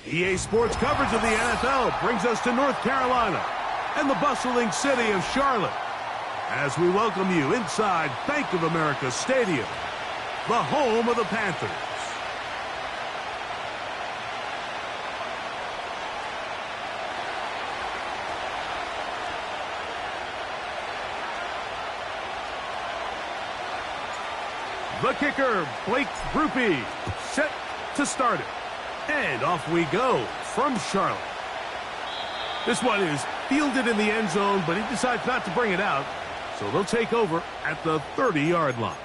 EA Sports coverage of the NFL brings us to North Carolina and the bustling city of Charlotte as we welcome you inside Bank of America Stadium, the home of the Panthers. The kicker, Blake Grupe, set to start it. And off we go from Charlotte. This one is fielded in the end zone, but he decides not to bring it out. So they'll take over at the 30-yard line.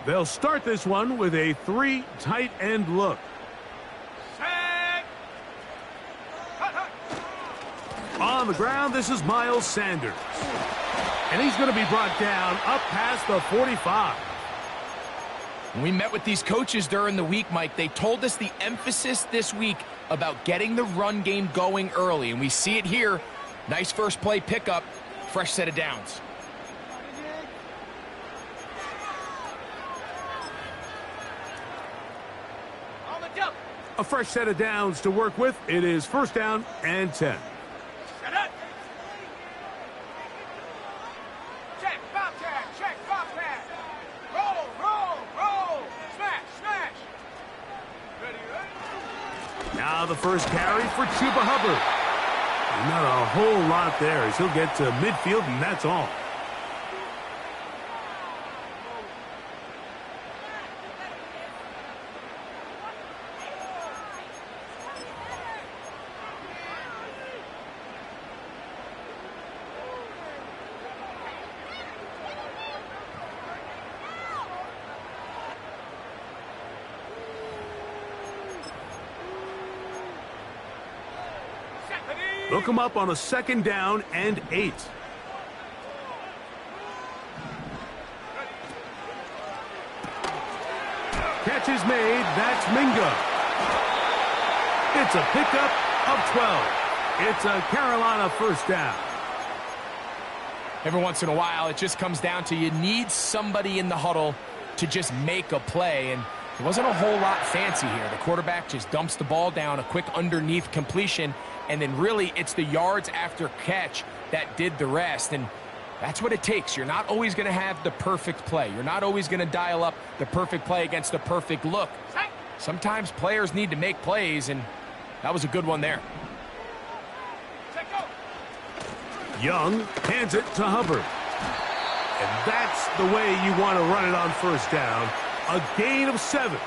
They'll start this one with a three tight end look. On the ground, this is Miles Sanders. And he's going to be brought down up past the 45. When we met with these coaches during the week, Mike, they told us the emphasis this week about getting the run game going early. And we see it here. Nice first play pickup, fresh set of downs. A fresh set of downs to work with. It is first down and 10. Check, bobcat. Roll. Smash. Ready. Now the first carry for Chuba Hubbard. Not a whole lot there as he'll get to midfield, and that's all. They'll come up on a second down and 8. Catch is made. That's Minga. It's a pickup of 12. It's a Carolina first down. Every once in a while, it just comes down to you need somebody in the huddle to just make a play. And it wasn't a whole lot fancy here. The quarterback just dumps the ball down, a quick underneath completion. And then really it's the yards after catch that did the rest. And that's what it takes. You're not always going to have the perfect play. You're not always going to dial up the perfect play against the perfect look. Sometimes players need to make plays, and that was a good one there. Young hands it to Hubbard. And that's the way you want to run it on first down. A gain of 7.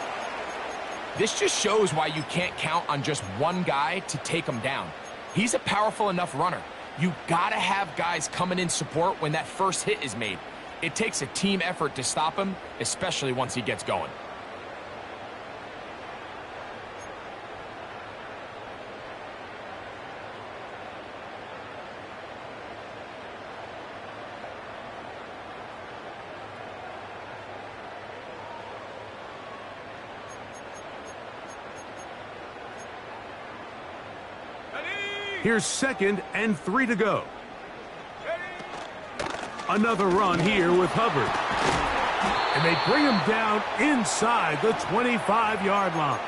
This just shows why you can't count on just one guy to take him down. He's a powerful enough runner. You gotta have guys coming in support when that first hit is made. It takes a team effort to stop him, especially once he gets going. Here's second and 3 to go. Another run here with Hubbard. And they bring him down inside the 25-yard line.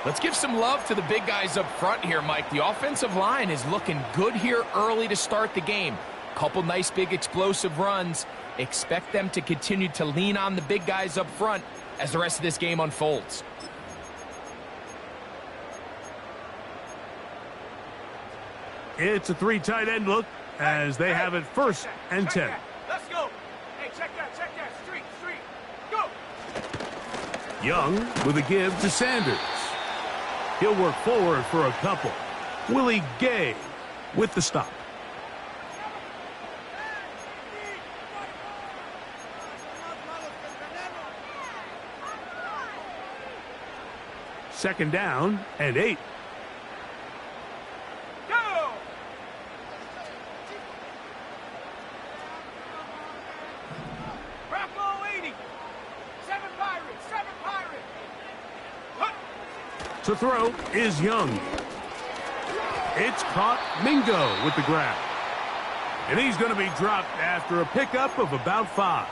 Let's give some love to the big guys up front here, Mike. The offensive line is looking good here early to start the game. Couple nice big explosive runs. Expect them to continue to lean on the big guys up front as the rest of this game unfolds. It's a 3 tight end look as they have it first and 10. Let's go. Hey, check that. Street. Go. Young with a give to Sanders. He'll work forward for a couple. Willie Gay with the stop. Second down and 8. To throw is Young. It's caught. Mingo with the grab. And he's going to be dropped after a pickup of about 5.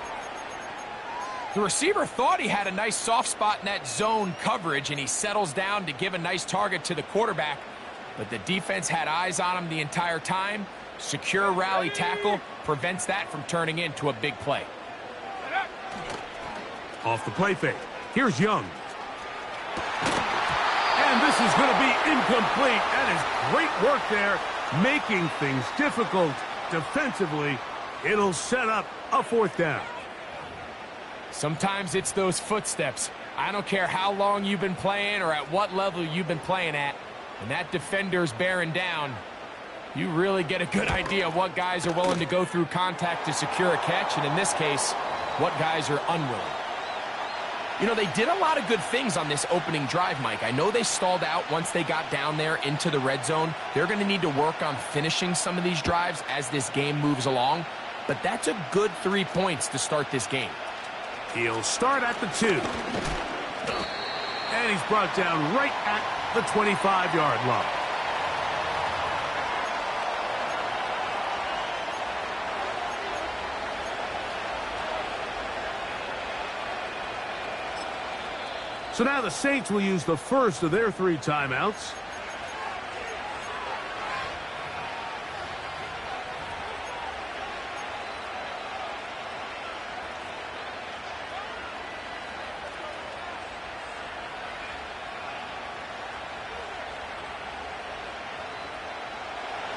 The receiver thought he had a nice soft spot in that zone coverage, and he settles down to give a nice target to the quarterback. But the defense had eyes on him the entire time. Secure rally tackle prevents that from turning into a big play. Off the play fake. Here's Young. And this is going to be incomplete. That is great work there, making things difficult defensively. It'll set up a 4th down. Sometimes it's those footsteps. I don't care how long you've been playing or at what level you've been playing at. When that defender's bearing down, you really get a good idea of what guys are willing to go through contact to secure a catch, and in this case, what guys are unwilling. You know, they did a lot of good things on this opening drive, Mike. I know they stalled out once they got down there into the red zone. They're going to need to work on finishing some of these drives as this game moves along, but that's a good 3 points to start this game. He'll start at the 2. And he's brought down right at the 25-yard line. So now the Saints will use the first of their 3 timeouts.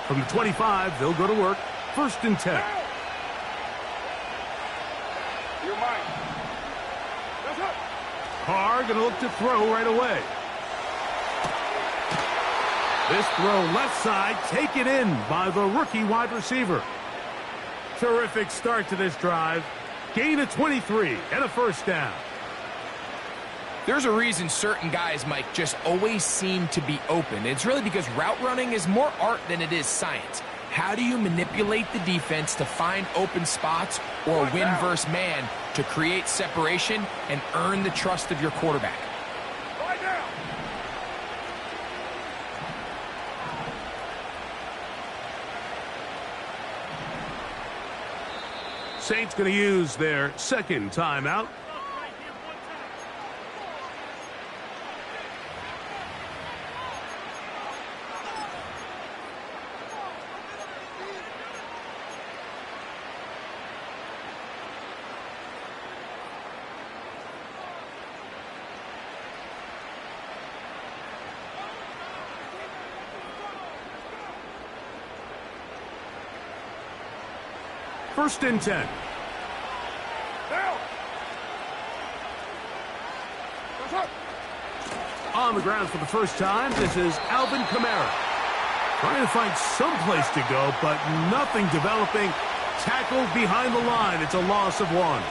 From the 25, they'll go to work. 1st and 10. You're mine. That's it. Carr going to look to throw right away. This throw left side, taken in by the rookie wide receiver. Terrific start to this drive. Gain of 23 and a 1st down. There's a reason certain guys, Mike, just always seem to be open. It's really because route running is more art than it is science. How do you manipulate the defense to find open spots or win versus man to create separation and earn the trust of your quarterback? Right down. Saints going to use their 2nd timeout. First and 10. Down. On the ground for the first time, this is Alvin Kamara. Trying to find some place to go, but nothing developing. Tackled behind the line. It's a loss of 1.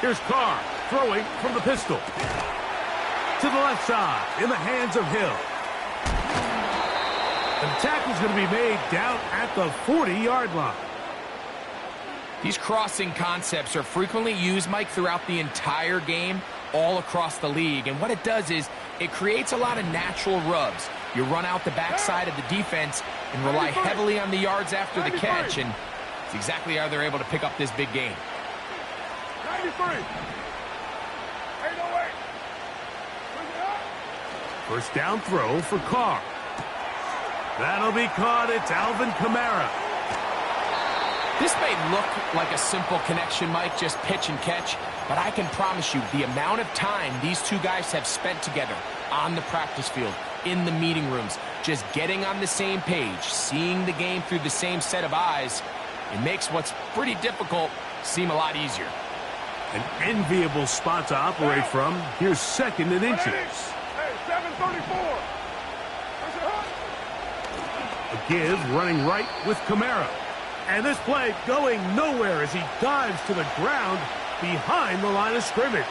Here's Carr throwing from the pistol. To the left side, in the hands of Hill. And the tackle's going to be made down at the 40-yard line. These crossing concepts are frequently used, Mike, throughout the entire game, all across the league. And what it does is it creates a lot of natural rubs. You run out the backside of the defense and rely heavily on the yards after the catch. And it's exactly how they're able to pick up this big game. 93. Ain't no way. First down throw for Carr. That'll be caught. It's Alvin Kamara. This may look like a simple connection, Mike, just pitch and catch, but I can promise you the amount of time these two guys have spent together on the practice field, in the meeting rooms, just getting on the same page, seeing the game through the same set of eyes, it makes what's pretty difficult seem a lot easier. An enviable spot to operate from. Here's 2nd and inches. Hey, 734. A give running right with Kamara. And this play going nowhere as he dives to the ground behind the line of scrimmage.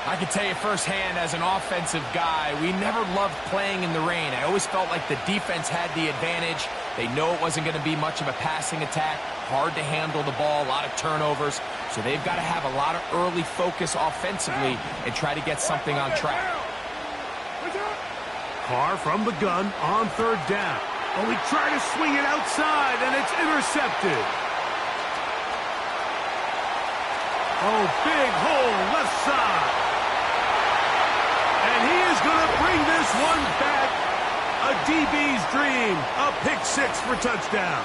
I can tell you firsthand as an offensive guy, we never loved playing in the rain. I always felt like the defense had the advantage, They know it wasn't going to be much of a passing attack, hard to handle the ball, a lot of turnovers. So they've got to have a lot of early focus offensively and try to get something on track. Carr from the gun on third down. Oh, we try to swing it outside, and it's intercepted. Oh, big hole left side. And he is going to bring this one back. A DB's dream. A pick six for touchdown.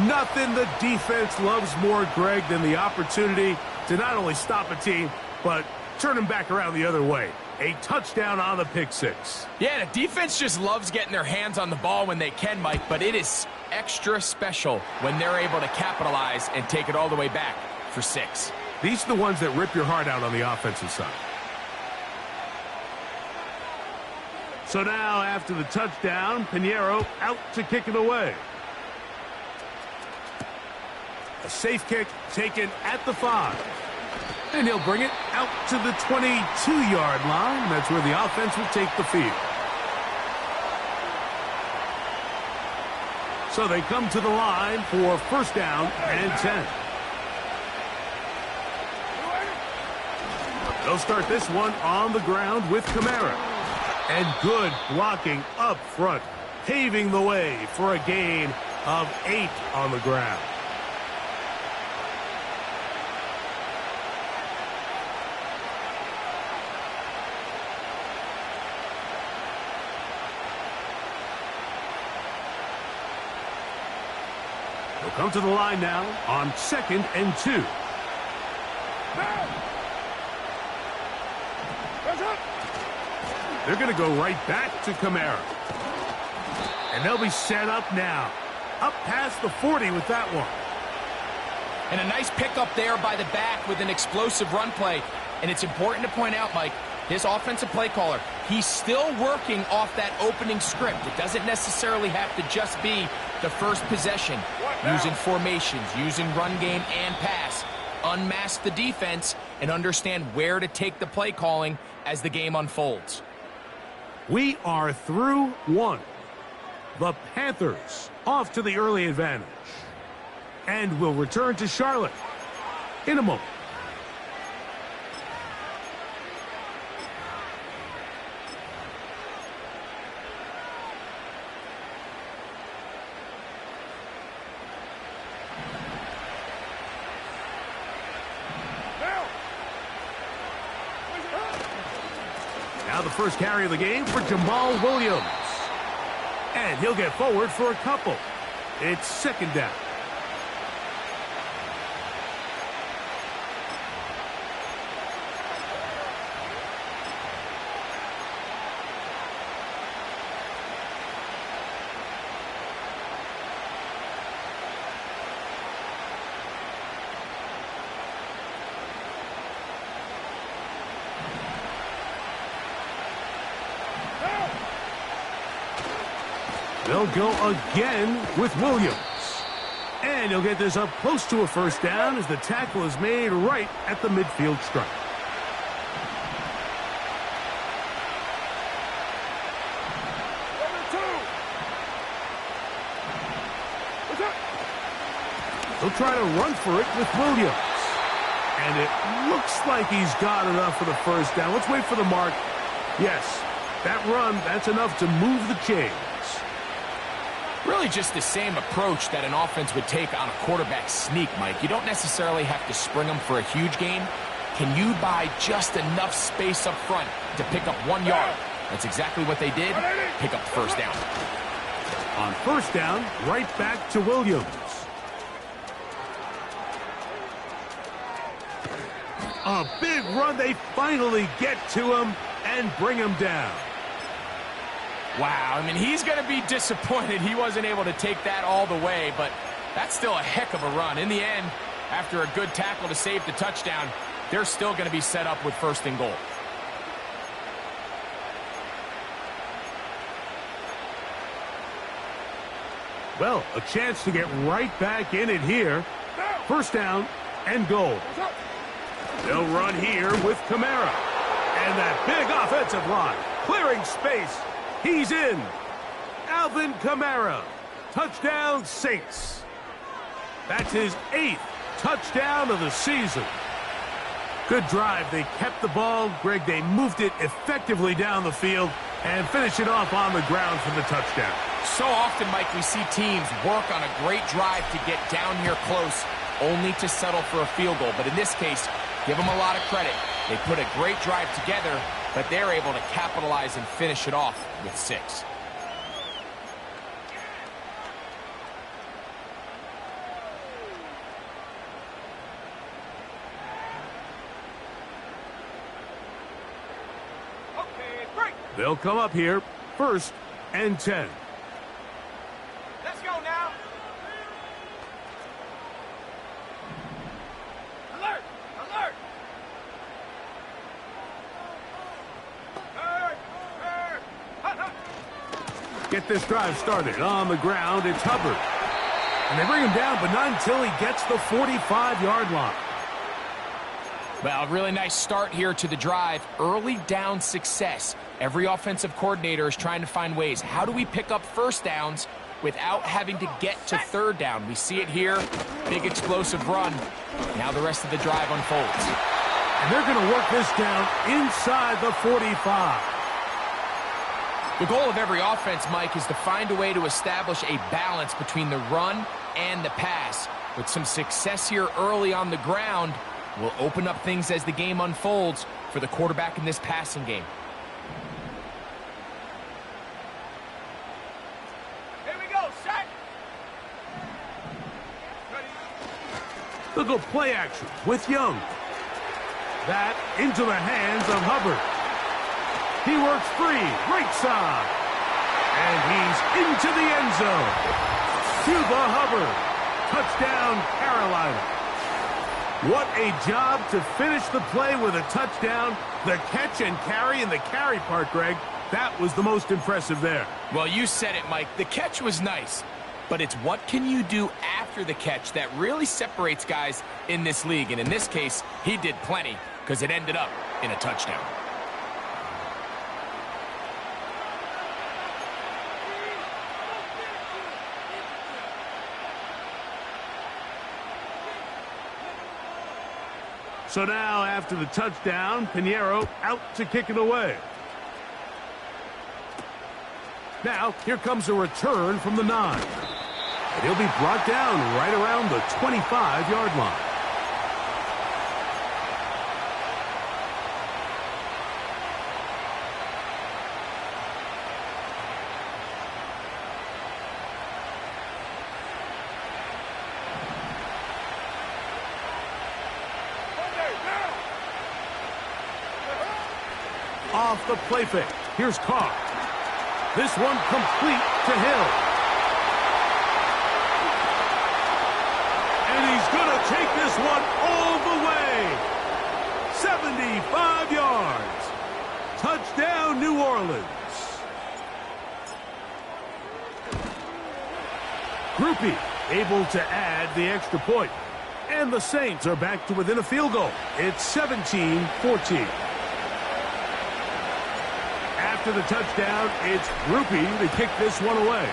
Nothing the defense loves more, Greg, than the opportunity to not only stop a team, but turn them back around the other way. A touchdown on the pick six. Yeah, the defense just loves getting their hands on the ball when they can, Mike, but it is extra special when they're able to capitalize and take it all the way back for 6. These are the ones that rip your heart out on the offensive side. So now, after the touchdown, Pinheiro out to kick it away. A safe kick taken at the 5. And he'll bring it out to the 22-yard line. That's where the offense will take the field. So they come to the line for first down and 10. They'll start this one on the ground with Kamara. And good blocking up front, paving the way for a gain of 8 on the ground. They'll come to the line now on 2nd and 2. They're going to go right back to Kamara. And they'll be set up now. Up past the 40 with that one. And a nice pickup there by the back with an explosive run play. And it's important to point out, Mike, this offensive play caller, he's still working off that opening script. It doesn't necessarily have to just be the first possession. Using formations, using run game and pass. Unmask the defense and understand where to take the play calling as the game unfolds. We are through 1. The Panthers off to the early advantage. And will return to Charlotte in a moment. Now the first carry of the game for Jamal Williams. And he'll get forward for a couple. It's 2nd down. They'll go again with Williams. And he'll get this up close to a first down as the tackle is made right at the midfield stripe. They'll try to run for it with Williams. And it looks like he's got enough for the first down. Let's wait for the mark. Yes, that run, that's enough to move the chains. Really just the same approach that an offense would take on a quarterback sneak, Mike. You don't necessarily have to spring them for a huge gain. Can you buy just enough space up front to pick up 1 yard? That's exactly what they did. Pick up the first down. On first down, right back to Williams. A big run. They finally get to him and bring him down. Wow, I mean, he's going to be disappointed he wasn't able to take that all the way, but that's still a heck of a run. In the end, after a good tackle to save the touchdown, they're still going to be set up with 1st and goal. Well, a chance to get right back in it here. First down and goal. They'll run here with Kamara. And that big offensive line clearing space. He's in. Alvin Kamara. Touchdown, Saints. That's his 8th touchdown of the season. Good drive. They kept the ball. Greg, they moved it effectively down the field and finish it off on the ground for the touchdown. So often, Mike, we see teams work on a great drive to get down here close, only to settle for a field goal. But in this case, give them a lot of credit. They put a great drive together, but they're able to capitalize and finish it off with 6. They'll come up here, 1st and 10. Let's go now. Alert! Alert! Get this drive started. On the ground, it's Hubbard. And they bring him down, but not until he gets the 45-yard line. Well, really nice start here to the drive. Early down success. Every offensive coordinator is trying to find ways. How do we pick up first downs without having to get to 3rd down? We see it here. Big explosive run. Now the rest of the drive unfolds. And they're going to work this down inside the 45. The goal of every offense, Mike, is to find a way to establish a balance between the run and the pass. With some success here early on the ground, will open up things as the game unfolds for the quarterback in this passing game. Here we go, set. They'll go play action with Young. That into the hands of Hubbard. He works free, right side. And he's into the end zone. Cuba Hubbard. Touchdown, Carolina. What a job to finish the play with a touchdown. The catch and carry, and the carry part, Greg, that was the most impressive there. Well, you said it, Mike. The catch was nice, but it's what can you do after the catch that really separates guys in this league. And in this case, he did plenty because it ended up in a touchdown. So now, after the touchdown, Pinheiro out to kick it away. Now, here comes a return from the 9. And he'll be brought down right around the 25-yard line. Off the play fake. Here's Carr. This one complete to Hill. And he's going to take this one all the way. 75 yards. Touchdown, New Orleans. Groupie able to add the extra point. And the Saints are back to within a field goal. It's 17-14. After the touchdown, it's Groupie to kick this one away.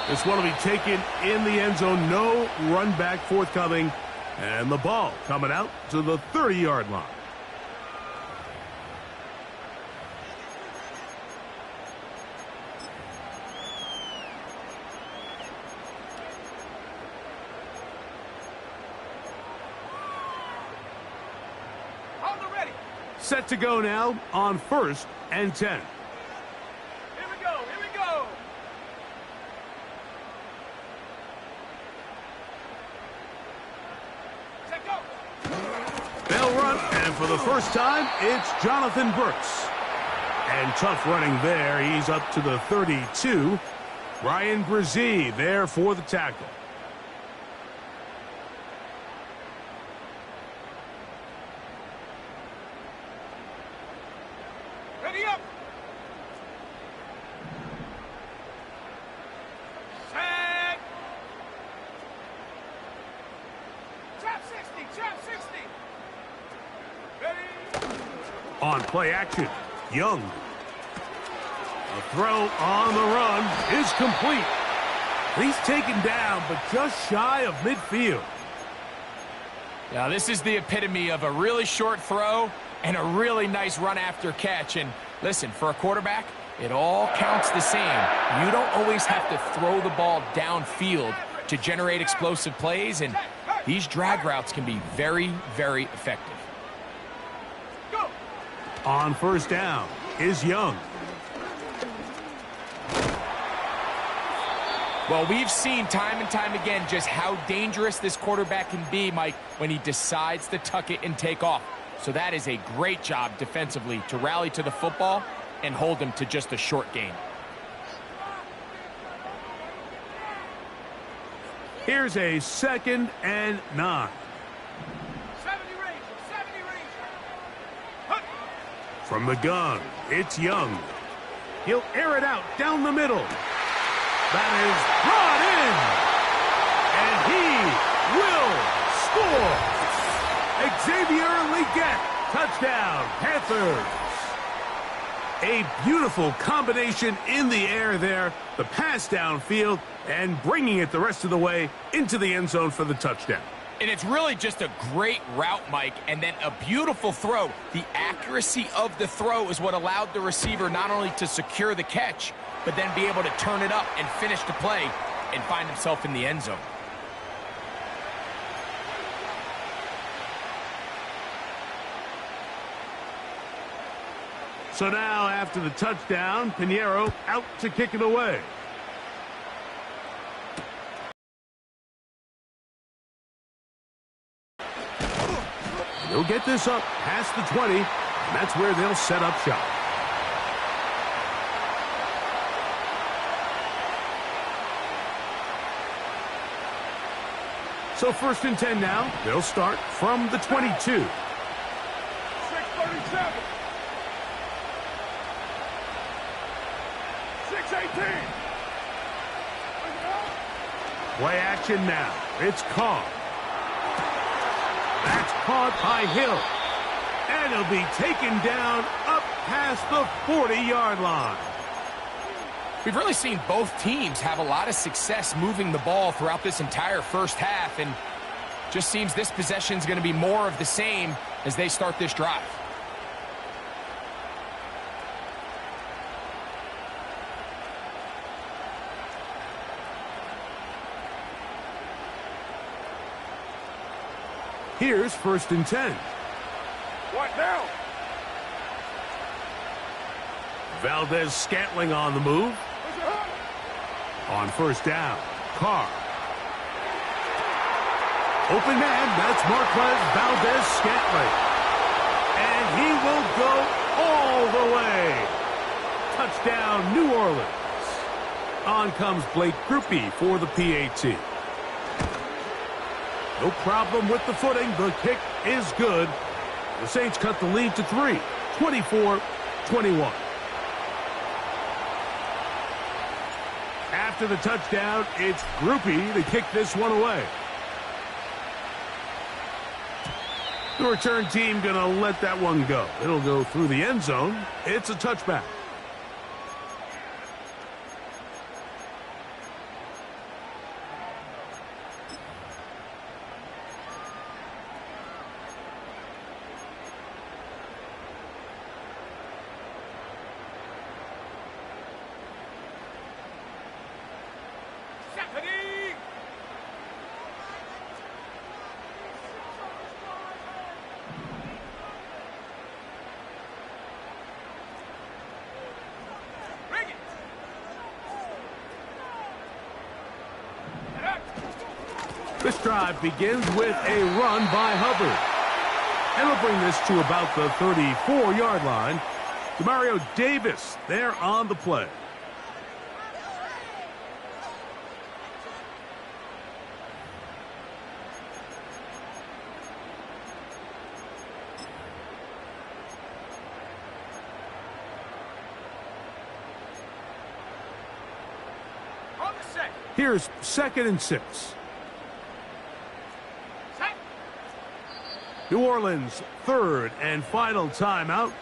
This one will be taken in the end zone. No run back forthcoming. And the ball coming out to the 30-yard line. Set to go now on 1st and 10. Here we go, here we go. Set go. They'll run, and for the first time, it's Jonathan Brooks. And tough running there. He's up to the 32. Ryan Brzee there for the tackle. Ready up. Set. Trap 60, trap 60. Ready. On play action, Young. A throw on the run is complete. He's taken down, but just shy of midfield. Now, this is the epitome of a really short throw and a really nice run after catch. And listen, for a quarterback, it all counts the same. You don't always have to throw the ball downfield to generate explosive plays, and these drag routes can be very, very effective. Go. On first down is Young. Well, we've seen time and time again just how dangerous this quarterback can be, Mike, when he decides to tuck it and take off. So that is a great job defensively to rally to the football and hold him to just a short gain. Here's a 2nd and 9. 70 range. 70 range. Hunt. From the gun, it's Young. He'll air it out down the middle. That is brought in. And he will score. Xavier Legette, touchdown, Panthers. A beautiful combination in the air there. The pass downfield and bringing it the rest of the way into the end zone for the touchdown. And it's really just a great route, Mike, and then a beautiful throw. The accuracy of the throw is what allowed the receiver not only to secure the catch, but then be able to turn it up and finish the play and find himself in the end zone. So now, after the touchdown, Pinheiro out to kick it away. They'll get this up past the 20, and that's where they'll set up shop. So 1st and 10 now. They'll start from the 22. 637. Play action now. It's Carr. That's caught by Hill. And he'll be taken down up past the 40-yard line. We've really seen both teams have a lot of success moving the ball throughout this entire first half, and just seems this possession is going to be more of the same as they start this drive. Here's 1st and 10. What now? Valdez-Scantling on the move. On first down, Carr. Open man, that's Marquez Valdez-Scantling. And he will go all the way. Touchdown, New Orleans. On comes Blake Grupe for the PAT. No problem with the footing. The kick is good. The Saints cut the lead to 3, 24-21. After the touchdown, it's Grupe to kick this one away. The return team going to let that one go. It'll go through the end zone. It's a touchback. This drive begins with a run by Hubbard. And we'll bring this to about the 34-yard line. Demario Davis there on the play. Here's 2nd and 6. New Orleans 3rd and final timeout.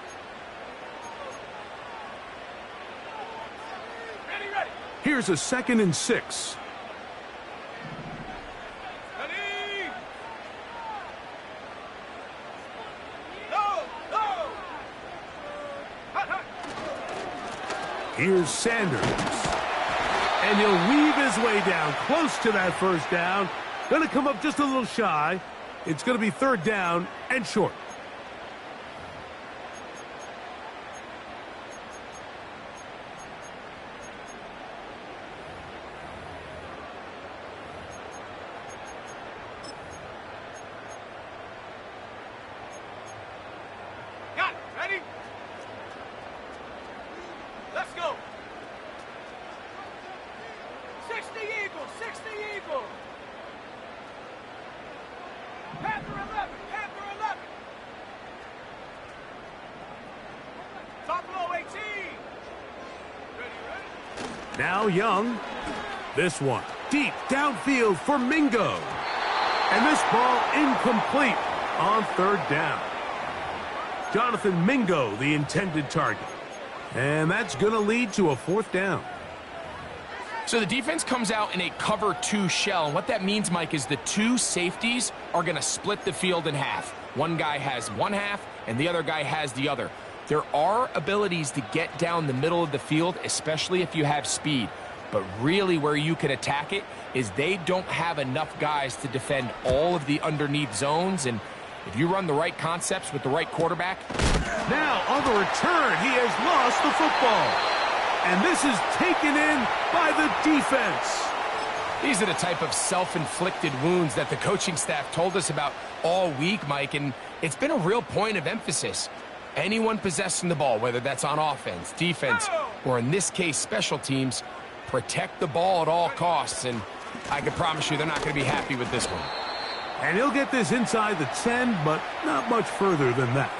Here's a 2nd and 6. Ready? Go! Go! Hut, hut. Here's Sanders. And he'll weave his way down close to that first down. Going to come up just a little shy. It's going to be 3rd down and short. Got it. Ready? Let's go. 60 Eagles, 60 Eagles. Panther 11, Panther 11. Top low 18. Ready? Now Young. This one deep downfield for Mingo. And this ball incomplete on 3rd down. Jonathan Mingo, the intended target. And that's going to lead to a 4th down. So the defense comes out in a cover 2 shell. And what that means, Mike, is the 2 safeties are going to split the field in half. One guy has one half, and the other guy has the other. There are abilities to get down the middle of the field, especially if you have speed. But really where you can attack it is they don't have enough guys to defend all of the underneath zones. And if you run the right concepts with the right quarterback. Now on the return, he has lost the football. And this is taken in by the defense. These are the type of self-inflicted wounds that the coaching staff told us about all week, Mike, and it's been a real point of emphasis. Anyone possessing the ball, whether that's on offense, defense, or in this case, special teams, protect the ball at all costs, and I can promise you they're not going to be happy with this one. And he'll get this inside the 10, but not much further than that.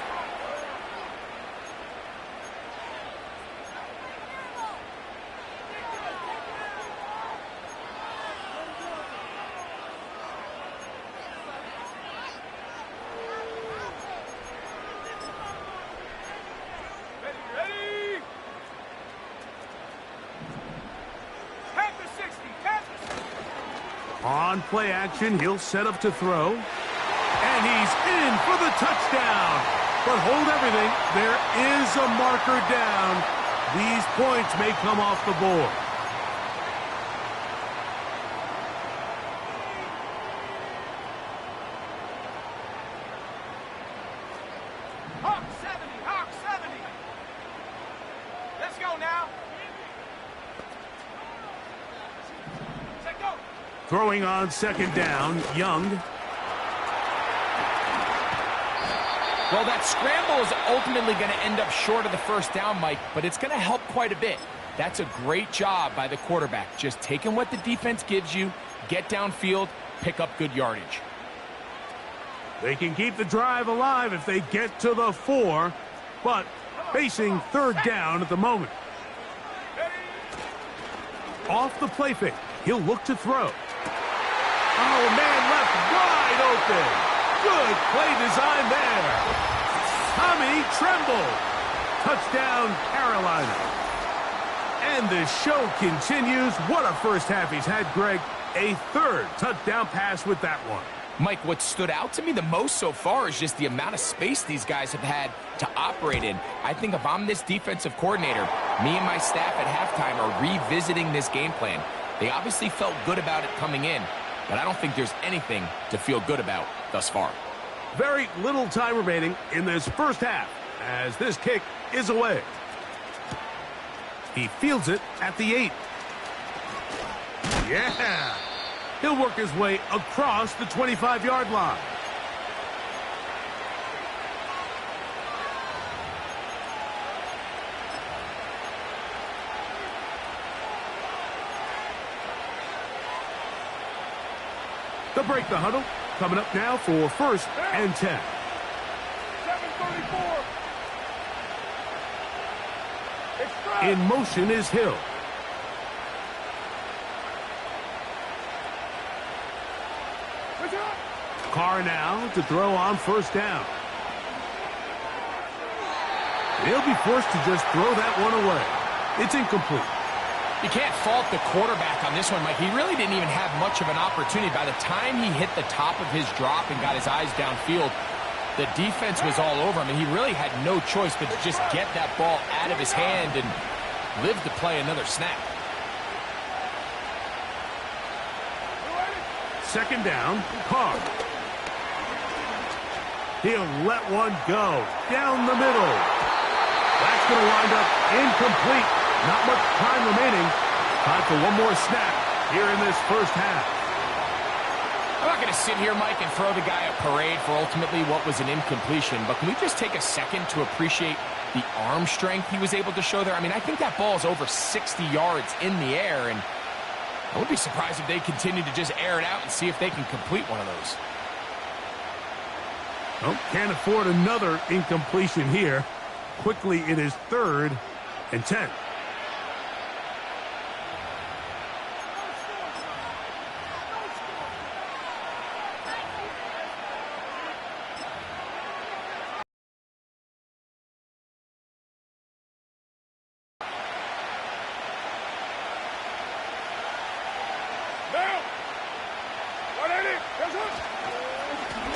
On play action, he'll set up to throw. And he's in for the touchdown. But hold everything. There is a marker down. These points may come off the board. Hawk 70, Hawk 70. Let's go now. Set go. Throwing on 2nd down, Young. Well, that scramble is ultimately going to end up short of the 1st down, Mike, but it's going to help quite a bit. That's a great job by the quarterback. Just taking what the defense gives you, get downfield, pick up good yardage. They can keep the drive alive if they get to the 4, but facing 3rd down at the moment. Off the play fake, he'll look to throw. Oh, man left wide open. Good play design there. Tommy Tremble. Touchdown, Carolina. And the show continues. What a first half he's had, Greg. A 3rd touchdown pass with that one. Mike, what stood out to me the most so far is just the amount of space these guys have had to operate in. I think if I'm this defensive coordinator, me and my staff at halftime are revisiting this game plan. They obviously felt good about it coming in, but I don't think there's anything to feel good about thus far. Very little time remaining in this first half as this kick is away. He fields it at the 8. Yeah! He'll work his way across the 25-yard line. They'll break the huddle. Coming up now for 1st and 10. 734. In motion is Hill. Carr now to throw on 1st down. He'll be forced to just throw that one away. It's incomplete. You can't fault the quarterback on this one, Mike. He really didn't even have much of an opportunity. By the time he hit the top of his drop and got his eyes downfield, the defense was all over him, and he really had no choice but to just get that ball out of his hand and live to play another snap. Second down, Carr. He'll let one go down the middle. That's going to wind up incomplete. Not much time remaining. Time for one more snap here in this first half. I'm not going to sit here, Mike, and throw the guy a parade for ultimately what was an incompletion, but can we just take a second to appreciate the arm strength he was able to show there? I mean, I think that ball is over 60 yards in the air, and I would be surprised if they continue to just air it out and see if they can complete one of those. Well, can't afford another incompletion here. Quickly, it is 3rd and 10.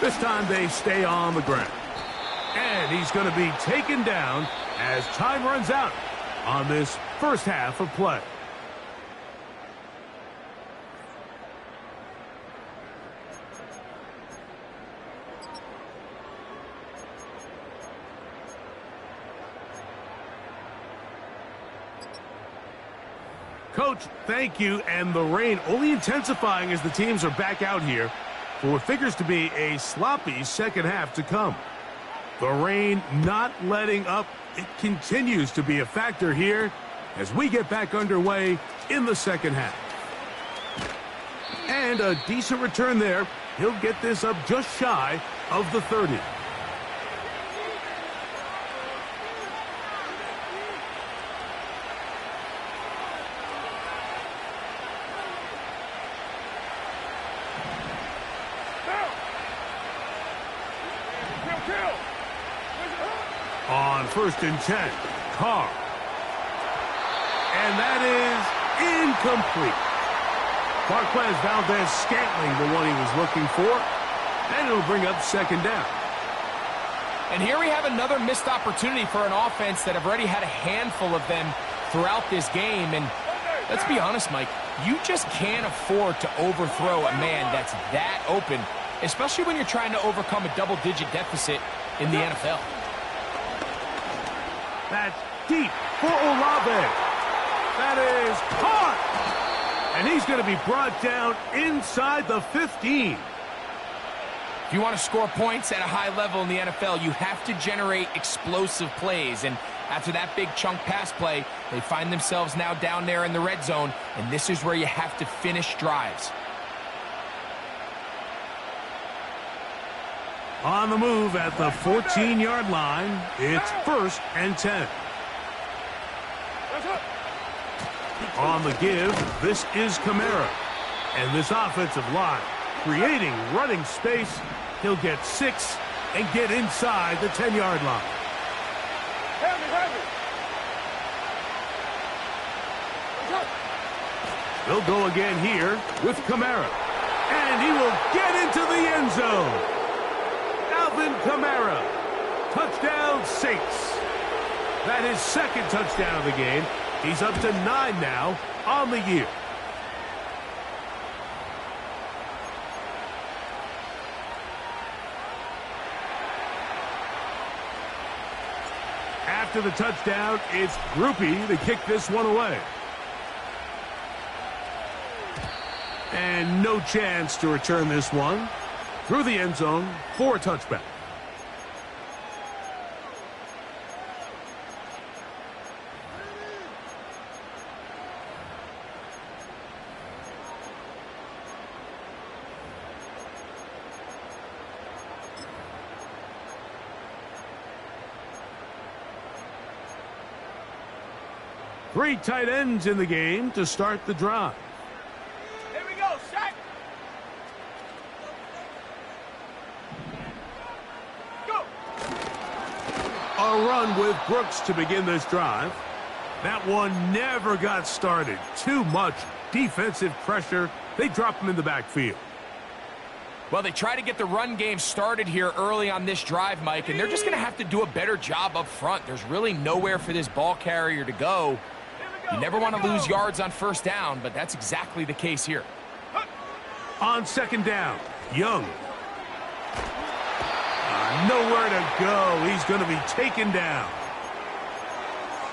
This time they stay on the ground. And he's going to be taken down as time runs out on this first half of play. Coach, thank you. And the rain only intensifying as the teams are back out here for what figures to be a sloppy second half to come. The rain not letting up. It continues to be a factor here as we get back underway in the second half. And a decent return there. He'll get this up just shy of the 30. On 1st and 10, Carr. And that is incomplete. Marquez Valdez-Scantling, the one he was looking for. And it'll bring up 2nd down. And here we have another missed opportunity for an offense that have already had a handful of them throughout this game. And let's be honest, Mike, you just can't afford to overthrow a man that's that open, especially when you're trying to overcome a double-digit deficit in the NFL. That's deep for Olave. That is caught. And he's going to be brought down inside the 15. If you want to score points at a high level in the NFL, you have to generate explosive plays. And after that big chunk pass play, they find themselves now down there in the red zone. And this is where you have to finish drives. On the move at the 14-yard line, it's 1st and 10. On the give, this is Kamara. And this offensive line creating running space. He'll get 6 and get inside the 10-yard line. They'll go again here with Kamara. And he will get into the end zone. Kamara, touchdown Saints. That is 2nd touchdown of the game. He's up to 9 now on the year. After the touchdown, it's Groupie to kick this one away. And no chance to return this one through the end zone for a touchback. Three tight ends in the game to start the drive. Here we go, Shaq. Go. A run with Brooks to begin this drive. That one never got started. Too much defensive pressure. They drop him in the backfield. Well, they try to get the run game started here early on this drive, Mike, and they're just going to have to do a better job up front. There's really nowhere for this ball carrier to go. You never want to lose yards on first down, but that's exactly the case here. On second down, Young. Nowhere to go. He's going to be taken down.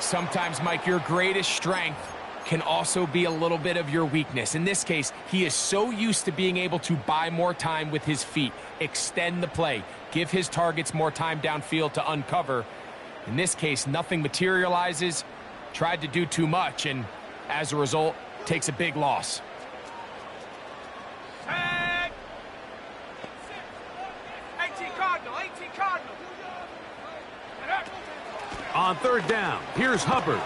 Sometimes, Mike, your greatest strength can also be a little bit of your weakness. In this case, he is so used to being able to buy more time with his feet, extend the play, give his targets more time downfield to uncover. In this case, nothing materializes, tried to do too much, and as a result, takes a big loss. Tag! 18 Cardinal, 18 Cardinal. On third down, here's Hubbard.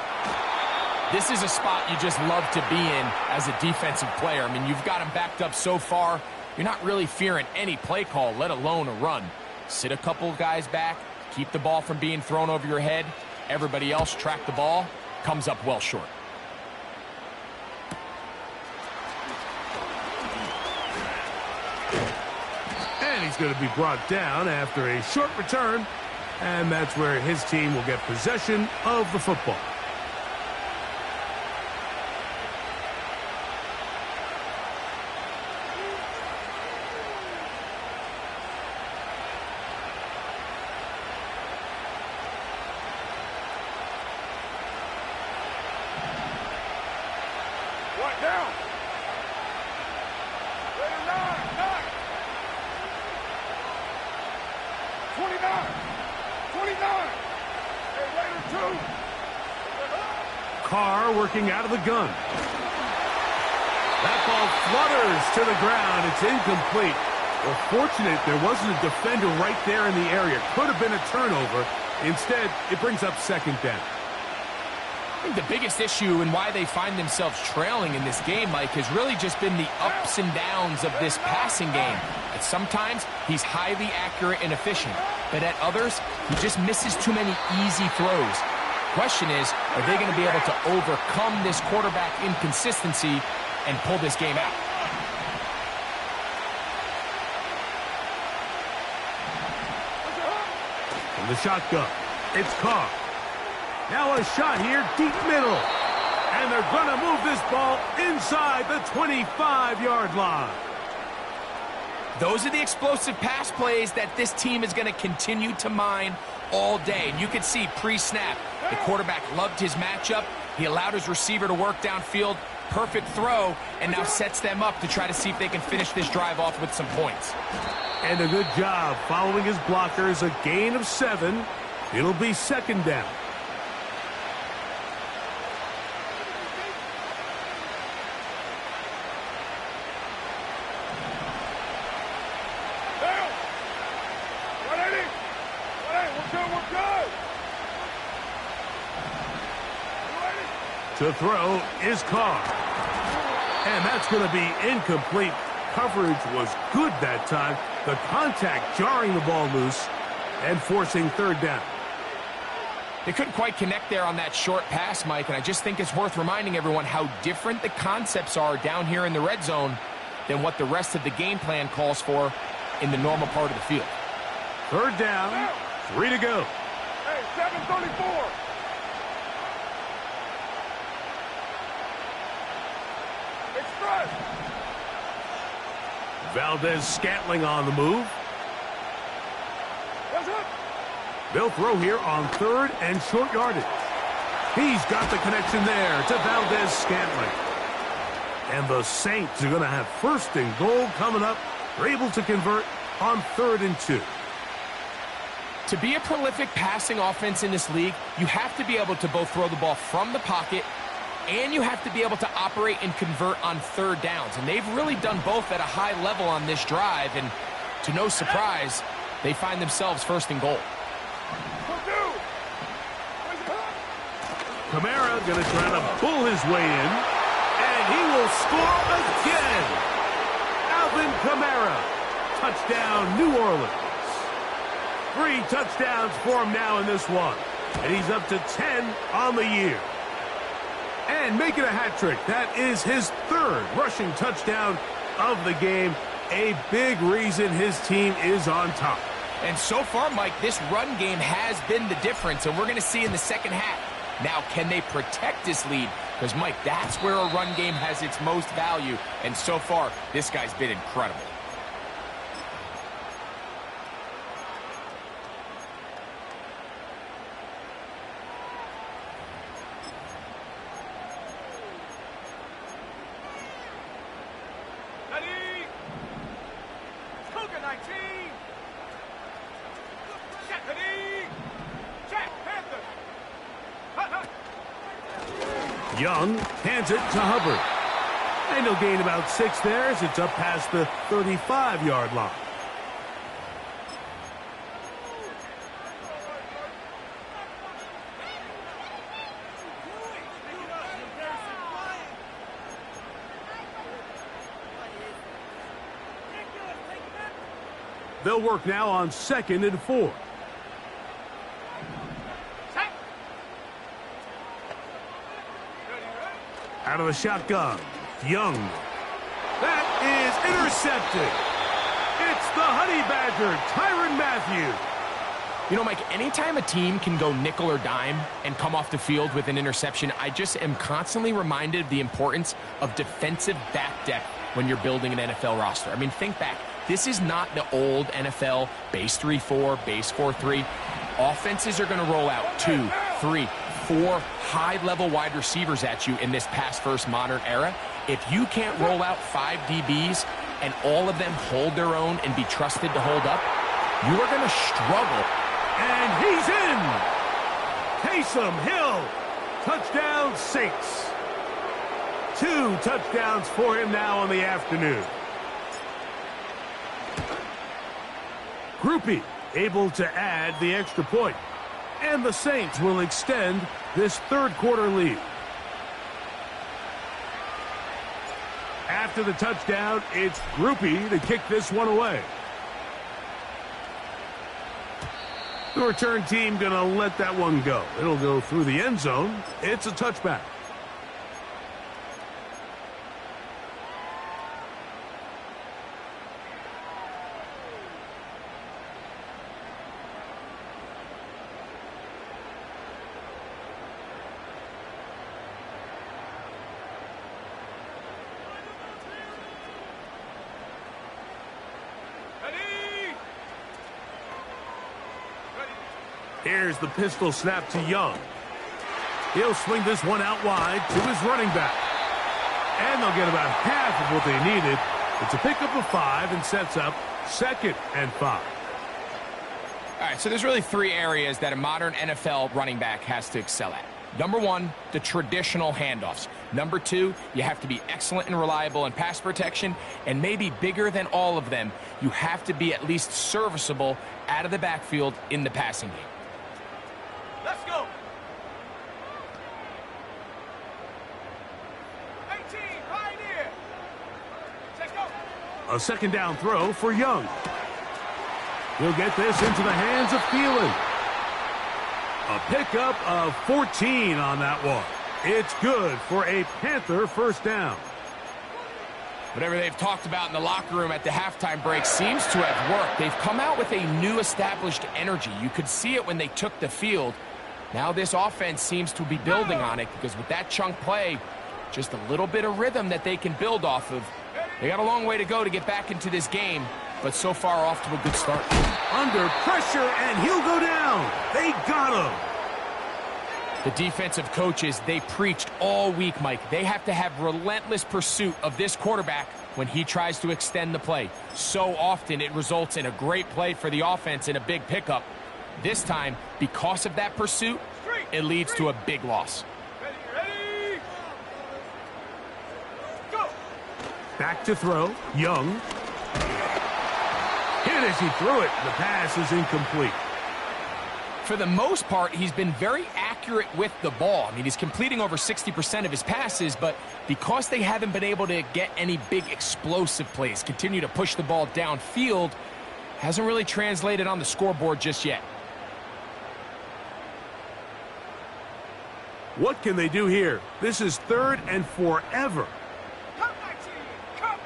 This is a spot you just love to be in as a defensive player. I mean, you've got him backed up so far, you're not really fearing any play call, let alone a run. Sit a couple guys back, keep the ball from being thrown over your head. Everybody else track the ball, comes up well short. And he's going to be brought down after a short return. And that's where his team will get possession of the football. Right down. Raider 9. 29. 29. Hey, Raider 2. Carr working out of the gun. That ball flutters to the ground. It's incomplete. Well, fortunate there wasn't a defender right there in the area. Could have been a turnover. Instead, it brings up second down. I think the biggest issue and why they find themselves trailing in this game, Mike, has really just been the ups and downs of this passing game. And sometimes he's highly accurate and efficient, but at others, he just misses too many easy throws. Question is, are they going to be able to overcome this quarterback inconsistency and pull this game out? From the shotgun, it's Carr. Now a shot here, deep middle. And they're going to move this ball inside the 25-yard line. Those are the explosive pass plays that this team is going to continue to mine all day. And you can see pre-snap, the quarterback loved his matchup. He allowed his receiver to work downfield. Perfect throw, and now sets them up to try to see if they can finish this drive off with some points. And a good job following his blockers, a gain of 7. It'll be second down. To throw is Carr. And that's going to be incomplete. Coverage was good that time. The contact jarring the ball loose and forcing third down. They couldn't quite connect there on that short pass, Mike, and I just think it's worth reminding everyone how different the concepts are down here in the red zone than what the rest of the game plan calls for in the normal part of the field. Third down, 3 to go. Hey, 7:34. Express. Valdez-Scantling on the move. What's up? They'll throw here on third and short yardage. He's got the connection there to Valdez-Scantling. And the Saints are going to have first and goal coming up. They're able to convert on 3rd and 2. To be a prolific passing offense in this league, you have to be able to both throw the ball from the pocket and you have to be able to operate and convert on third downs. And they've really done both at a high level on this drive. And to no surprise, they find themselves first and goal. Kamara going to try to pull his way in. And he will score again. Alvin Kamara. Touchdown, New Orleans. 3 touchdowns for him now in this one. And he's up to 10 on the year. And make it a hat trick. That is his third rushing touchdown of the game. A big reason his team is on top. And so far, Mike, this run game has been the difference, and we're going to see in the second half. Now, can they protect this lead? Because, Mike, that's where a run game has its most value, and so far, this guy's been incredible. Young hands it to Hubbard. And he'll gain about 6 there as it's up past the 35-yard line. They'll work now on 2nd and 4. Out of the shotgun, Young. That is intercepted. It's the Honey Badger, Tyrann Mathieu. You know, Mike, anytime a team can go nickel or dime and come off the field with an interception, I just am constantly reminded of the importance of defensive back depth when you're building an NFL roster. I mean, think back. This is not the old NFL base 3-4, base 4-3. Offenses are going to roll out 2, 3, 4 high-level wide receivers at you in this pass-first modern era. If you can't roll out 5 DBs and all of them hold their own and be trusted to hold up, you are going to struggle. And he's in! Taysom Hill, touchdown Saints. 2 touchdowns for him now on the afternoon. Groupie able to add the extra point. And the Saints will extend this third quarter lead. After the touchdown, it's Groupie to kick this one away. The return team going to let that one go. It'll go through the end zone. It's a touchback. Here's the pistol snap to Young. He'll swing this one out wide to his running back. And they'll get about half of what they needed. It's a pickup of 5 and sets up 2nd and 5. All right, so there's really 3 areas that a modern NFL running back has to excel at. Number 1, the traditional handoffs. Number 2, you have to be excellent and reliable in pass protection. And maybe bigger than all of them, you have to be at least serviceable out of the backfield in the passing game. Let's go. 18, right here. Let's go. A 2nd down throw for Young. He'll get this into the hands of Thielen. A pickup of 14 on that one. It's good for a Panther first down. Whatever they've talked about in the locker room at the halftime break seems to have worked. They've come out with a new established energy. You could see it when they took the field. Now this offense seems to be building on it because with that chunk play, just a little bit of rhythm that they can build off of. They got a long way to go to get back into this game, but so far off to a good start. Under pressure, and he'll go down. They got him. The defensive coaches, they preached all week, Mike. They have to have relentless pursuit of this quarterback when he tries to extend the play. So often it results in a great play for the offense and a big pickup. This time, because of that pursuit, it leads to a big loss. Ready. Go. Back to throw. Young. Hit as he threw it. The pass is incomplete. For the most part, he's been very accurate with the ball. I mean, he's completing over 60% of his passes, but because they haven't been able to get any big explosive plays, continue to push the ball downfield, hasn't really translated on the scoreboard just yet. What can they do here? This is 3rd and forever. Come 19! Come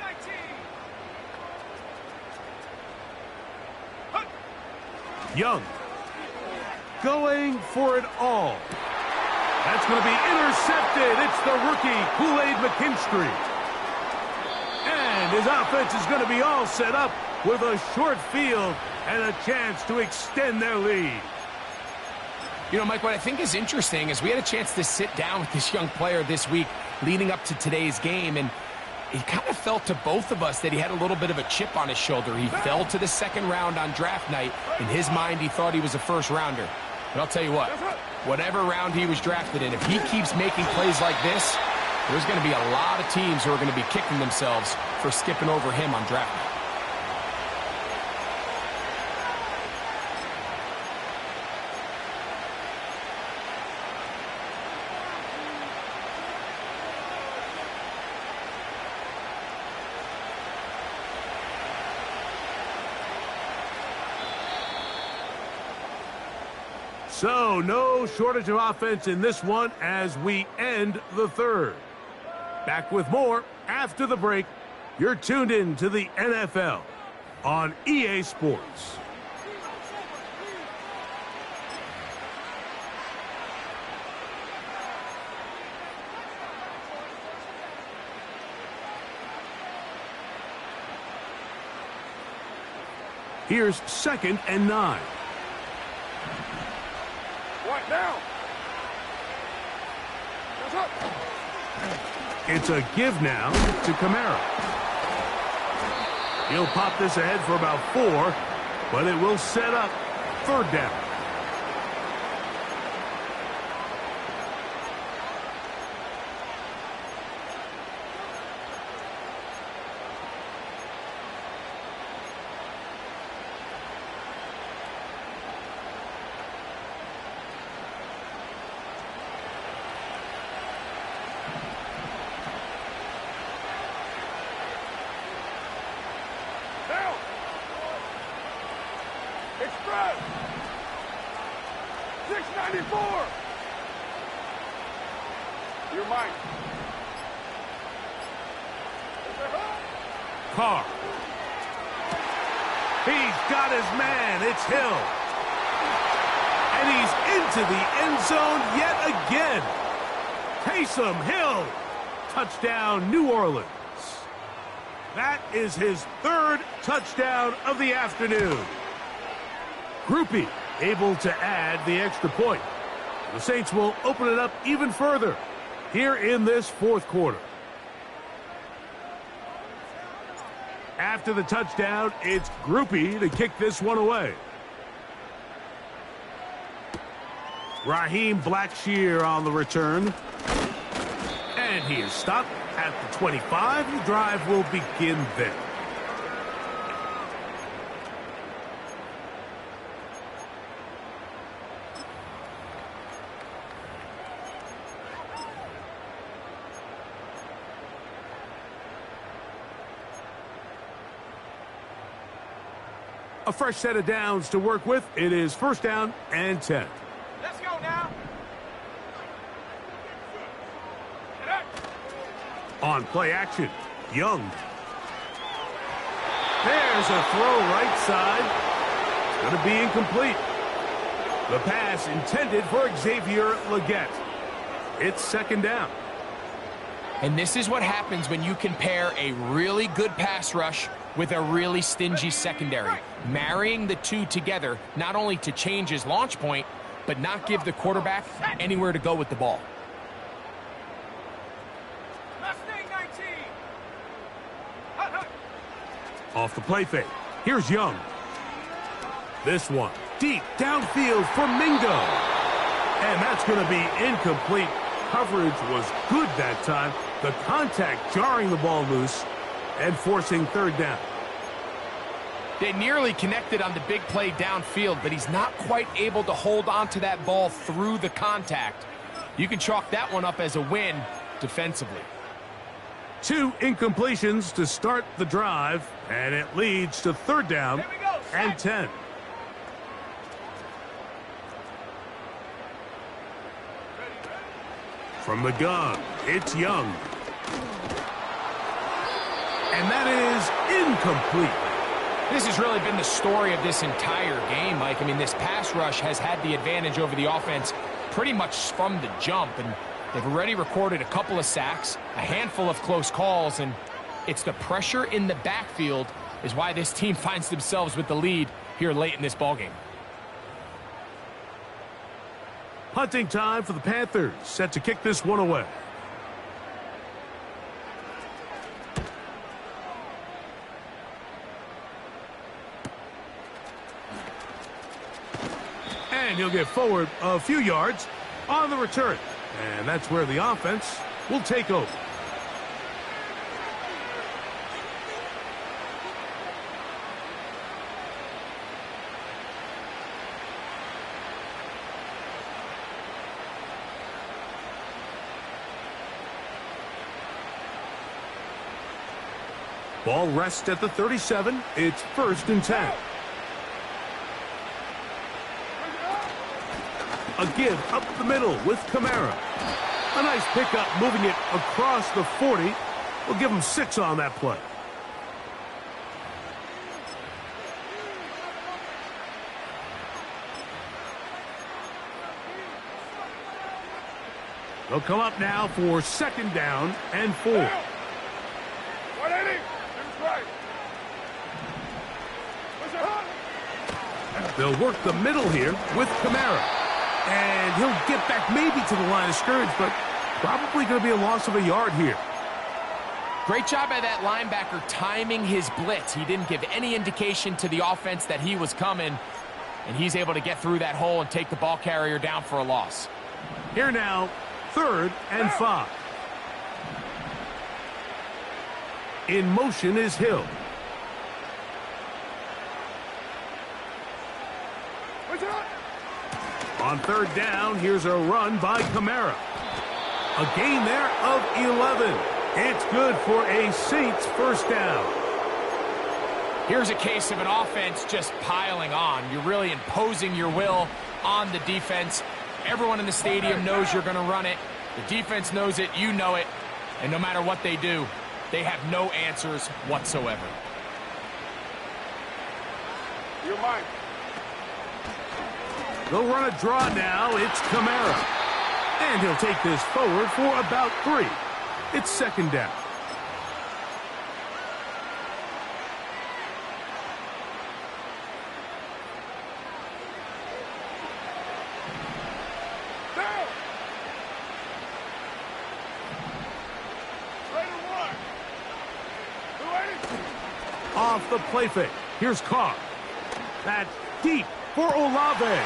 19! Young. Going for it all. That's going to be intercepted. It's the rookie, Kool-Aid McKinstry. And his offense is going to be all set up with a short field and a chance to extend their lead. You know, Mike, what I think is interesting is we had a chance to sit down with this young player this week leading up to today's game, and it kind of felt to both of us that he had a little bit of a chip on his shoulder. He fell to the 2nd round on draft night. In his mind, he thought he was a first-rounder. But I'll tell you what, whatever round he was drafted in, if he keeps making plays like this, there's going to be a lot of teams who are going to be kicking themselves for skipping over him on draft night. So, no shortage of offense in this one as we end the 3rd. Back with more after the break. You're tuned in to the NFL on EA Sports. Here's 2nd and 9. Right now. It's a give now to Kamara. He'll pop this ahead for about 4, but it will set up 3rd down. Express! 694! You're mine. Carr. He's got his man. It's Hill. And he's into the end zone yet again. Taysom Hill. Touchdown, New Orleans. That is his 3rd touchdown of the afternoon. Groupie able to add the extra point. The Saints will open it up even further here in this 4th quarter. After the touchdown, it's Groupie to kick this one away. Raheem Blackshear on the return. And he is stopped at the 25. The drive will begin there. A fresh set of downs to work with. It is 1st down and 10. Let's go now. On play action, Young. There's a throw right side. It's going to be incomplete. The pass intended for Xavier Legette. It's 2nd down. And this is what happens when you compare a really good pass rush with a really stingy secondary. Marrying the two together, not only to change his launch point, but not give the quarterback anywhere to go with the ball. Mustang 19. Off the play fake. Here's Young. This one deep downfield for Mingo. And that's going to be incomplete. Coverage was good that time. The contact jarring the ball loose and forcing 3rd down. They nearly connected on the big play downfield, but he's not quite able to hold on to that ball through the contact. You can chalk that one up as a win defensively. 2 incompletions to start the drive, and it leads to 3rd down and 10. From the gun, it's Young. And that is incomplete. This has really been the story of this entire game, Mike. I mean, this pass rush has had the advantage over the offense pretty much from the jump, and they've already recorded a couple of sacks, a handful of close calls, and it's the pressure in the backfield is why this team finds themselves with the lead here late in this ballgame. Punting time for the Panthers, set to kick this one away. And he'll get forward a few yards on the return. And that's where the offense will take over. Ball rests at the 37. It's 1st and 10. A give up the middle with Kamara. A nice pickup moving it across the 40. We'll give him 6 on that play. They'll come up now for 2nd down and 4. They'll work the middle here with Kamara. And he'll get back maybe to the line of scrimmage, but probably going to be a loss of a yard here. Great job by that linebacker timing his blitz. He didn't give any indication to the offense that he was coming, and he's able to get through that hole and take the ball carrier down for a loss. Here now, 3rd and 5. In motion is Hill. On 3rd down, here's a run by Kamara. A gain there of 11. It's good for a Saints 1st down. Here's a case of an offense just piling on. You're really imposing your will on the defense. Everyone in the stadium knows you're going to run it. The defense knows it, you know it. And no matter what they do, they have no answers whatsoever. You're mine. They'll run a draw now. It's Kamara. And he'll take this forward for about 3. It's 2nd down. Off the play fake. Here's Carr. That's deep for Olave.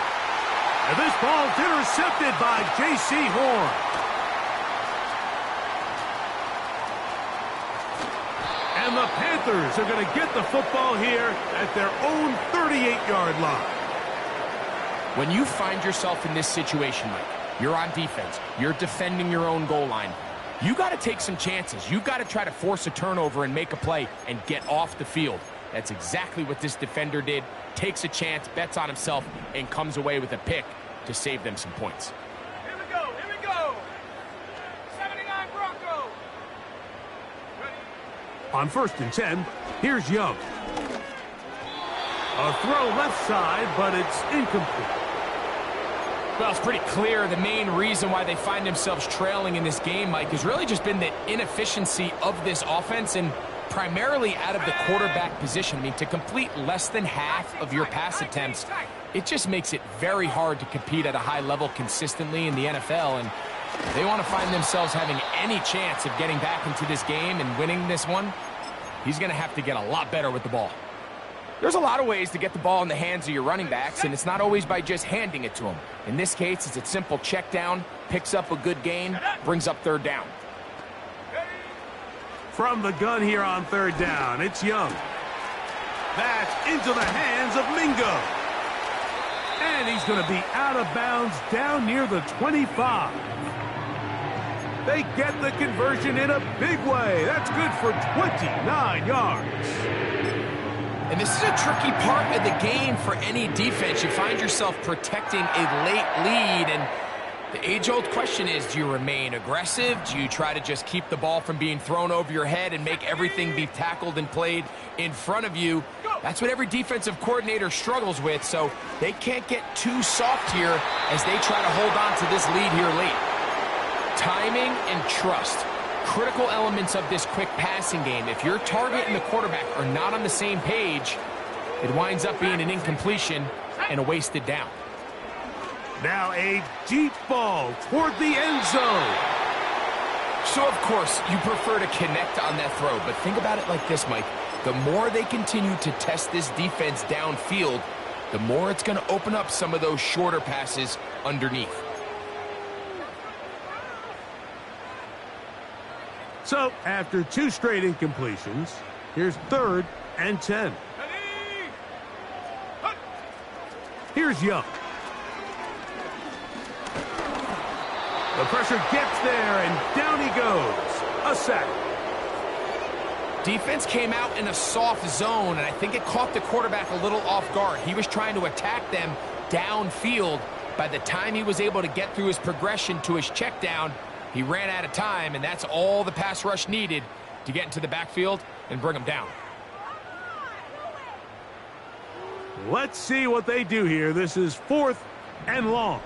And this ball's intercepted by J.C. Horn. And the Panthers are going to get the football here at their own 38-yard line. When you find yourself in this situation, Mike, you're on defense, you're defending your own goal line, you got to take some chances. You got to try to force a turnover and make a play and get off the field. That's exactly what this defender did. Takes a chance, bets on himself, and comes away with a pick to save them some points. Here we go, here we go. 79 Broncos. On 1st and 10, here's Young. A throw left side, but it's incomplete. Well, it's pretty clear the main reason why they find themselves trailing in this game, Mike, has really just been the inefficiency of this offense and primarily out of the quarterback position. I mean, to complete less than half of your pass attempts, it just makes it very hard to compete at a high level consistently in the NFL. And if they want to find themselves having any chance of getting back into this game and winning this one, he's going to have to get a lot better with the ball. There's a lot of ways to get the ball in the hands of your running backs, and it's not always by just handing it to them. In this case, it's a simple check down, picks up a good gain, brings up 3rd down. From the gun here on 3rd down, it's Young. That's into the hands of Mingo. And he's going to be out of bounds down near the 25. They get the conversion in a big way. That's good for 29 yards. And this is a tricky part of the game for any defense. You find yourself protecting a late lead, and The age-old question is, do you remain aggressive? Do you try to just keep the ball from being thrown over your head and make everything be tackled and played in front of you? That's what every defensive coordinator struggles with, so they can't get too soft here as they try to hold on to this lead here late. Timing and trust, critical elements of this quick passing game. If your target and the quarterback are not on the same page, it winds up being an incompletion and a wasted down. Now a deep ball toward the end zone. So, of course, you prefer to connect on that throw, but think about it like this, Mike. The more they continue to test this defense downfield, the more it's going to open up some of those shorter passes underneath. So, after 2 straight incompletions, here's 3rd and 10. Here's Young. The pressure gets there, and down he goes. A sack. Defense came out in a soft zone, and I think it caught the quarterback a little off guard. He was trying to attack them downfield. By the time he was able to get through his progression to his check down, he ran out of time, and that's all the pass rush needed to get into the backfield and bring him down. Let's see what they do here. This is 4th and long.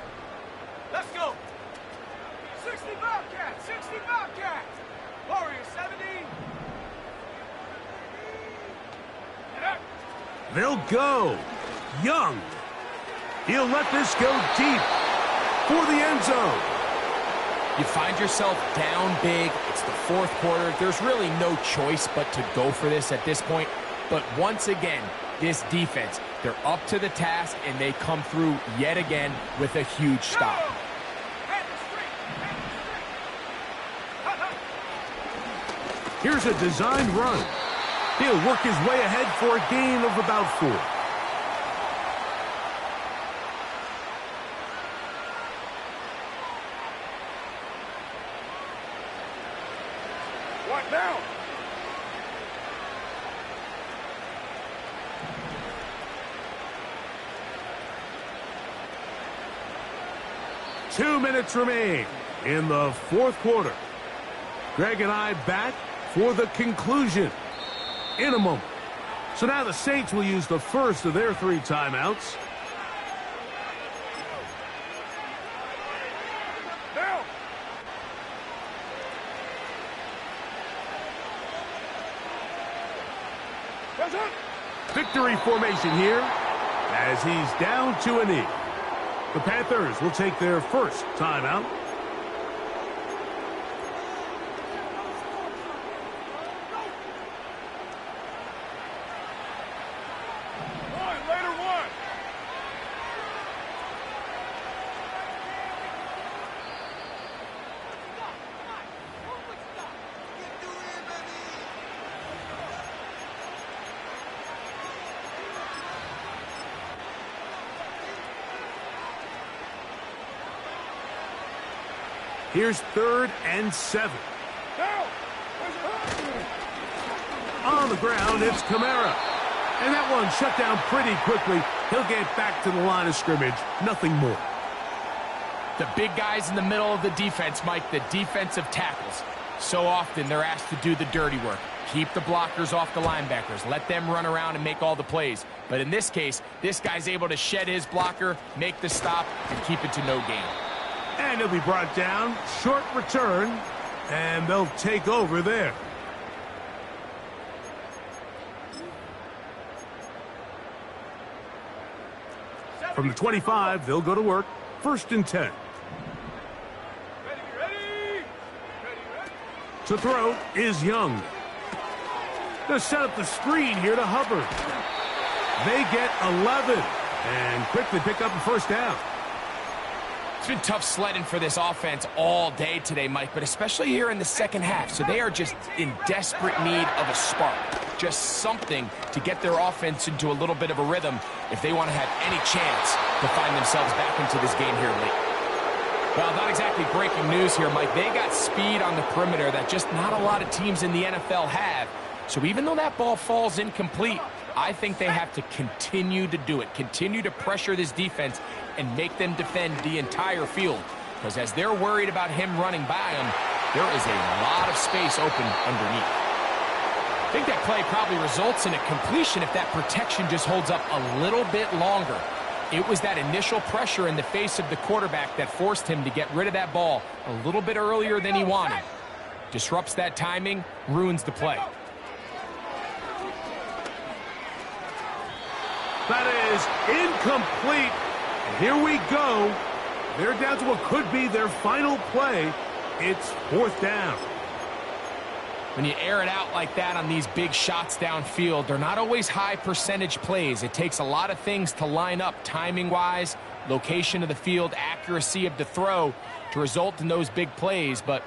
Let's go. 60 Bobcats, 60 Bobcats. Warriors 70. They'll go. Young. He'll let this go deep for the end zone. You find yourself down big. It's the 4th quarter. There's really no choice but to go for this at this point. But once again, this defense, they're up to the task, and they come through yet again with a huge stop. Here's a designed run. He'll work his way ahead for a gain of about 4. What now? Two minutes remain in the 4th quarter. Greg and I back for the conclusion in a moment. So now the Saints will use the first of their 3 timeouts. Now. Victory formation here as he's down to a knee. The Panthers will take their first timeout. Here's 3rd and 7. On the ground, it's Kamara. And that one shut down pretty quickly. He'll get back to the line of scrimmage. Nothing more. The big guys in the middle of the defense, Mike, the defensive tackles. So often they're asked to do the dirty work. Keep the blockers off the linebackers. Let them run around and make all the plays. But in this case, this guy's able to shed his blocker, make the stop, and keep it to no gain. And he'll be brought down. Short return. And they'll take over there. From the 25, they'll go to work. 1st and 10. Ready. To throw is Young. They'll set up the screen here to Hubbard. They get 11 and quickly pick up a 1st down. It's been tough sledding for this offense all day today, Mike, but especially here in the 2nd half. So they are just in desperate need of a spark, just something to get their offense into a little bit of a rhythm if they want to have any chance to find themselves back into this game here late. Well, not exactly breaking news here, Mike. They got speed on the perimeter that just not a lot of teams in the NFL have. So even though that ball falls incomplete, I think they have to continue to do it, continue to pressure this defense and make them defend the entire field. because as they're worried about him running by him, there is a lot of space open underneath. I think that play probably results in a completion if that protection just holds up a little bit longer. It was that initial pressure in the face of the quarterback that forced him to get rid of that ball a little bit earlier than he wanted. Disrupts that timing, ruins the play. That is incomplete. And here we go. They're down to what could be their final play. It's 4th down. When you air it out like that on these big shots downfield, they're not always high percentage plays. It takes a lot of things to line up timing-wise, location of the field, accuracy of the throw to result in those big plays. But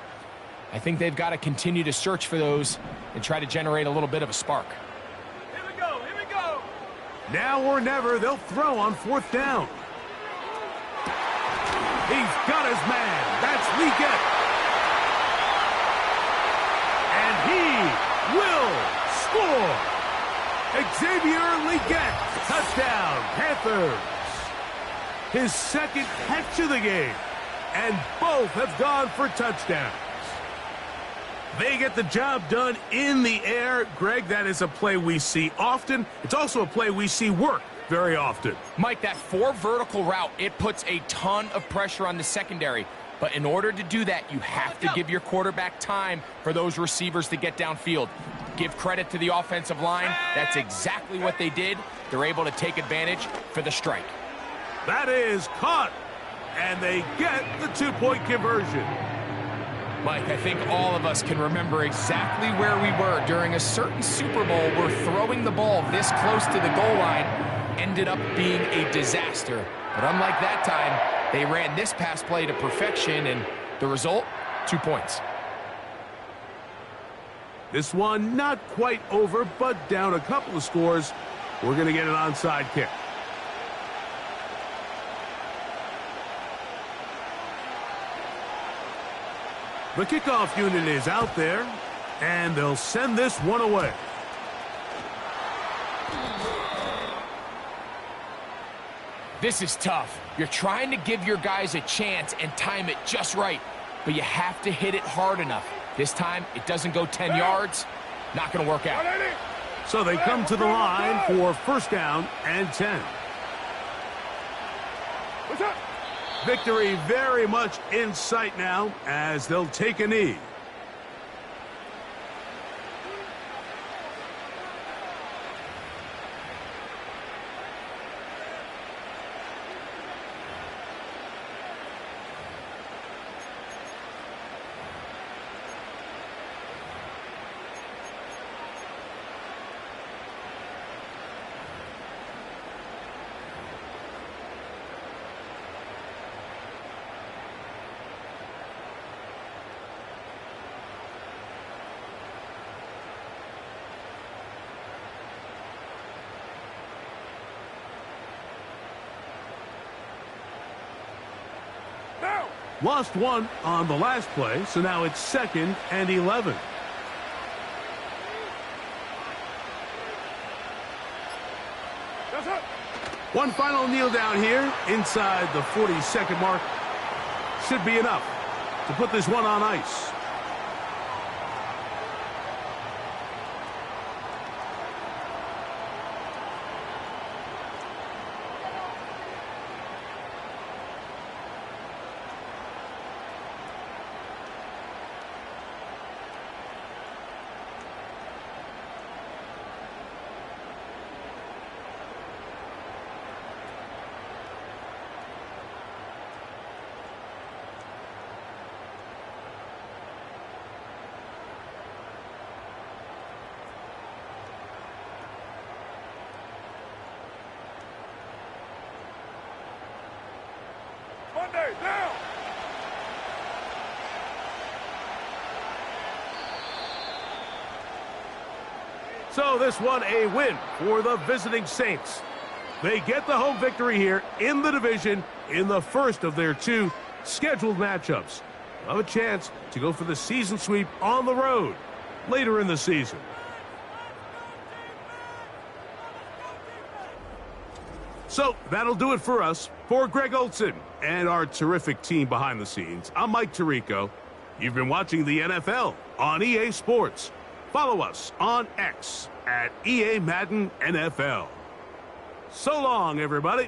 I think they've got to continue to search for those and try to generate a little bit of a spark. Here we go, here we go. Now or never, they'll throw on 4th down. He's got his man. That's Leggett. And he will score. Xavier Leggett, touchdown, Panthers. His 2nd catch of the game. And both have gone for touchdowns. They get the job done in the air. Greg, that is a play we see often. It's also a play we see work very often. Mike, that 4 vertical route, it puts a ton of pressure on the secondary. But in order to do that, you have to give your quarterback time for those receivers to get downfield. Give credit to the offensive line. That's exactly what they did. They're able to take advantage for the strike. That is caught. And they get the 2-point conversion. Mike, I think all of us can remember exactly where we were during a certain Super Bowl where throwing the ball this close to the goal line ended up being a disaster. But unlike that time, they ran this pass play to perfection, and the result, 2 points. This one not quite over, but down a couple of scores. We're going to get an onside kick. The kickoff unit is out there, and they'll send this one away. This is tough. You're trying to give your guys a chance and time it just right, but you have to hit it hard enough. This time, it doesn't go 10 yards. Not going to work out. So they come to the line for 1st down and 10. What's up? Victory very much in sight now as they'll take a knee. Lost one on the last play, so now it's 2nd and 11. One final kneel down here inside the 40-second mark. Should be enough to put this one on ice. Now! So this one a win for the visiting Saints. They get the home victory here in the division in the first of their 2 scheduled matchups. They'll have a chance to go for the season sweep on the road later in the season. So that'll do it for us. For Greg Olson and our terrific team behind the scenes, I'm Mike Tirico. You've been watching the NFL on EA Sports. Follow us on X at EA Madden NFL. So long, everybody.